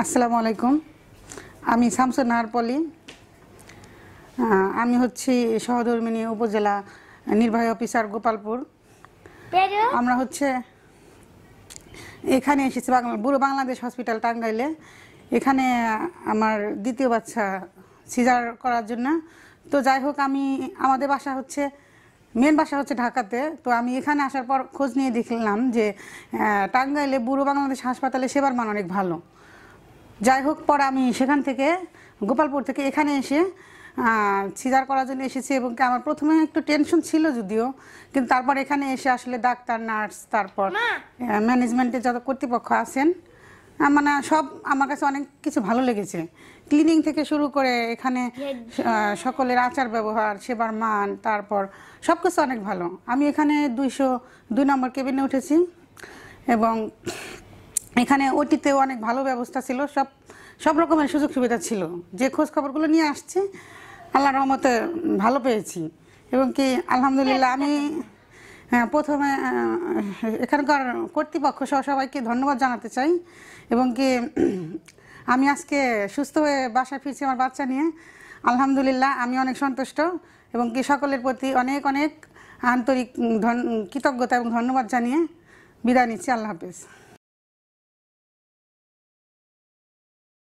আসসালামু আলাইকুম। আমি শামসুন নাহার পলি। আমি হচ্ছি সহধর্মিনী উপজেলা নির্বাহী অফিসার গোপালপুর। আমরা হচ্ছে এখানে এসেছি বুড়ো বাংলাদেশ হসপিটাল টাঙ্গাইলে। এখানে আমার দ্বিতীয় বাচ্চা সিজার করার জন্য। তো যাই হোক, আমাদের বাসা হচ্ছে মেন বাসা হচ্ছে ঢাকাতে। তো আমি এখানে আসার পর খোঁজ নিয়ে দেখলাম যে টাঙ্গাইলে বুড়ো বাংলাদেশ হাসপাতালে সেবার মান অনেক ভালো। যাই হোক, পরে আমি সেখান থেকে গোপালপুর থেকে এখানে এসে সিজার করার জন্য এসেছি। এবং আমার প্রথমে একটু টেনশন ছিল যদিও, কিন্তু তারপর এখানে এসে আসলে ডাক্তার, নার্স, তারপর ম্যানেজমেন্টের যত কর্তৃপক্ষ আছেন, মানে সব আমার কাছে অনেক কিছু ভালো লেগেছে। ক্লিনিং থেকে শুরু করে এখানে সকলের আচার ব্যবহার, সেবার মান, তারপর সব কিছু অনেক ভালো। আমি এখানে 202 নম্বর কেবিনে উঠেছি এবং এখানে ওটিতেও অনেক ভালো ব্যবস্থা ছিল। সব রকমের সুযোগ সুবিধা ছিল। যে খোঁজ খবরগুলো নিয়ে আসছে আল্লাহর রহমতে ভালো পেয়েছি। এবং কি আলহামদুলিল্লাহ, আমি প্রথমে এখানকার কর্তৃপক্ষ সহ সবাইকে ধন্যবাদ জানাতে চাই। এবং কি আমি আজকে সুস্থ হয়ে বাসায় ফিরছি আমার বাচ্চা নিয়ে। আলহামদুলিল্লাহ, আমি অনেক সন্তুষ্ট এবং কি সকলের প্রতি অনেক অনেক আন্তরিক কৃতজ্ঞতা এবং ধন্যবাদ জানিয়ে বিদায় নিচ্ছি। আল্লাহ হাফেজ।